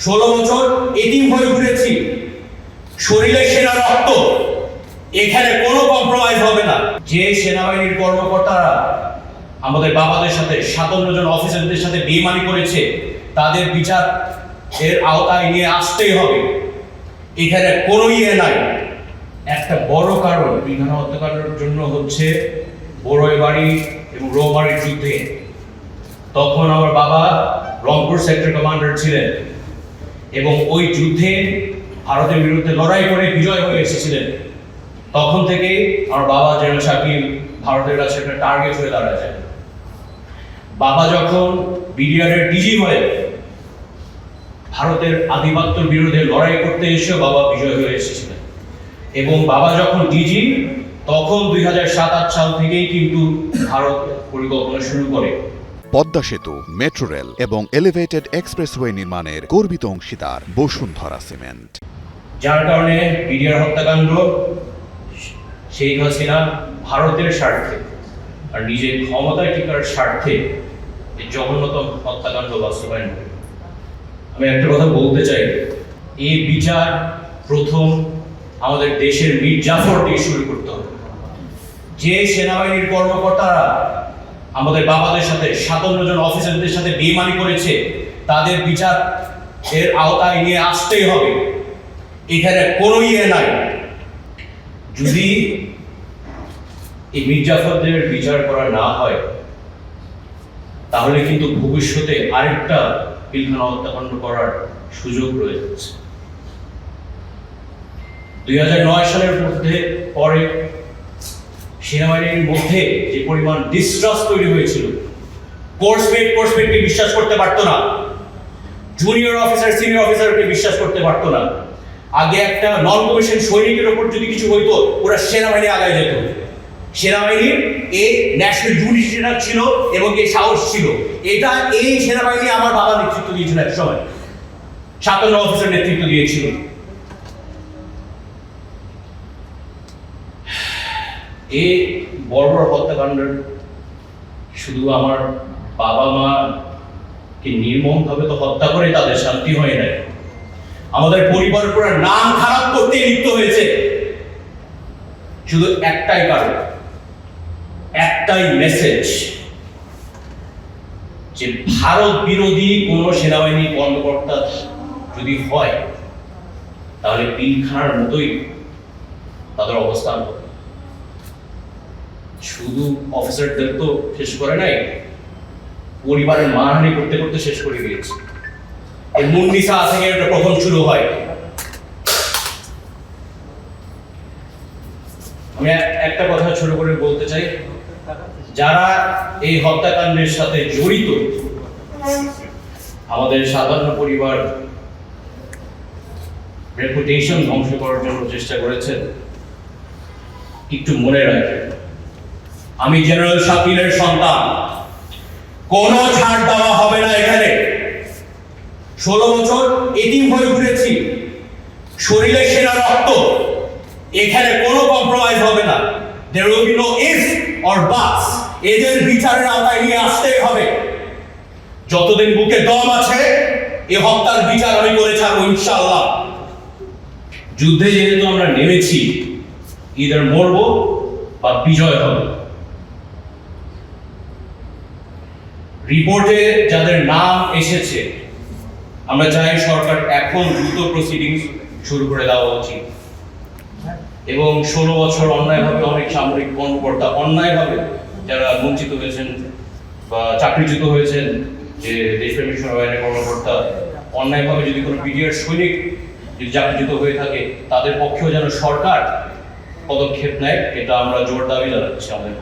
16 বছর এতিম হয়ে ঘুরেছি, শরীরে সেনা রক্ত, এখানে কোনো কম্প্রোমাইজ হবে না। যে সেনাবাহিনীর কর্মকর্তারা আমাদের বাবাদের সাথে 57 জন অফিসারদের সাথে বেইমানি করেছে, তাদের বিচার এর আওতায় নিয়ে আসতেই হবে। এখানে কোনো নাই। একটা বড় কারণ পিলখানা হত্যাকাণ্ডের জন্য হচ্ছে বড়ইবাড়ি এবং রৌমারীর যুদ্ধে। তখন আমার বাবা রংপুর সেক্টর কমান্ডার ছিলেন এবং ওই যুদ্ধে ভারতের বিরুদ্ধে লড়াই করে বিজয় হয়ে এসেছিলেন। তখন থেকে আমার বাবা জেনারেল শাকিল ভারতের কাছে একটা টার্গেট হয়ে দাঁড়ায়। বাবা যখন বিডিআরের ডিজি হয়ে ভারতের আধিপত্যের বিরুদ্ধে লড়াই করতে এসেও বাবা বিজয় হয়ে এসেছিলেন এবং বাবা যখন ডিজি তখন 2007-08 সাল থেকেই কিন্তু ভারত পরিকল্পনা শুরু করে। পদ্মা সেতু, মেট্রো রেল এবং এলিভেটেড এক্সপ্রেসওয়ে নির্মাণের গর্বিত অংশীদার বসুন্ধরা সিমেন্ট। যার কারণে বিডিআর হত্যাকাণ্ড শেখ হাসিনা ভারতের স্বার্থে আর নিজের ক্ষমতায় টিকার স্বার্থে এই জঘন্যতম হত্যাকাণ্ড বাস্তবায়ন করে। আমি একটা কথা বলতে চাই, এই বিচার প্রথম আমাদের দেশের মীর জাফর দিয়ে শুরু করতে হবে। যে সেনাবাহিনীর কর্মকর্তারা আমাদের বাবাদের সাথে 57 জন অফিসারদের সাথে বেইমানি করেছে, তাদের বিচার এর আওতায় নিয়ে আসতেই হবে। এখানে কোনো নাই। যদি এই মীর জাফরদের বিচার করা না হয় তাহলে কিন্তু ভবিষ্যতে আরেকটা পিলখানা হত্যাকাণ্ড করার সুযোগ রয়ে যাচ্ছে। 2009 সালের মধ্যে পরে সেনাবাহিনীর মধ্যে যে পরিমাণ ডিস্ট্রাস্ট তৈরি হয়েছিল, কোর্সমেটকে বিশ্বাস করতে পারতো না, জুনিয়র অফিসার সিনিয়র অফিসারকে বিশ্বাস করতে পারতো না। আগে একটা নন কমিশন সৈনিকের ওপর যদি কিছু হইতো ওরা সেনাবাহিনী আগায় যেত। সেনাবাহিনীর এই ন্যাশনাল জুডিশিয়াল ছিল এবং এই সাহস ছিল। এটা এই সেনাবাহিনী আমার বাবা নেতৃত্ব দিয়েছিল, এক সময় 57 অফিসার নেতৃত্ব দিয়েছিল। এই বড় বড় হত্যাকাণ্ডের শুধু আমার বাবা মাকে নির্মমভাবে তো হত্যা করে তাদের শান্তি হয় নাই, আমাদের পরিবার পুরো নাম খারাপ করতে লিপ্ত হয়েছে। শুধু একটাই কারণ, একটাই মেসেজ, যে ভারত বিরোধী কোন সেনাবাহিনী কর্মকর্তা যদি হয় তাহলে পিলখানার মতোই তাদের অবস্থান হবে। শুধু অফিসারদের তো শেষ করে নাই, পরিবারের মানহানি করতে করতে শেষ করে দিয়েছে। এই মুন্নিসা থেকে এটা প্রথম শুরু হয়। আমি একটা কথা ছোট করে বলতে চাই, যারা এই হত্যাকাণ্ডের সাথে জড়িত আমাদের সাধারণ পরিবার রেপুটেশন ধ্বংস করার জন্য চেষ্টা করেছেন, একটু মনে রাখবেন, আমি জেনারেল শাকিলের সন্তান, কোনো ছাড় দেওয়া হবে না। এখানে 16 বছর এতিম হয়ে ঘুরেছি, শরীরে সেনা রক্ত, এখানে কোনো কম্প্রোমাইজ হবে না। There will be no if or buts. এদের বিচারের আওতায় নিয়ে আসতেই হবে। যতদিন বুকে দম আছে এই হত্যার বিচার আমি করে ছাড়বো ইনশাআল্লাহ। যুদ্ধে যেহেতু আমরা নেমেছি, ইদার মরবো বা বিজয় হবে। রিপোর্টে যাদের নাম এসেছে আমরা চাই সরকার এখন দ্রুত প্রসিডিংস শুরু করে দেওয়া উচিত এবং 16 বছর অন্যায়ভাবে অনেক সামরিক কর্মকর্তা অন্যায়ভাবে যারা বঞ্চিত হয়েছেন বা চাকরিচ্যুত হয়েছেন, যে দেশপ্রেমিক সেনাবাহিনীর কর্মকর্তা অন্যায়ভাবে যদি কোনো বিডিআর সৈনিক যদি চাকরিচ্যুত হয়ে থাকে তাদের পক্ষেও যেন সরকার পদক্ষেপ নেয়, এটা আমরা জোর দাবি জানাচ্ছি আমাদের।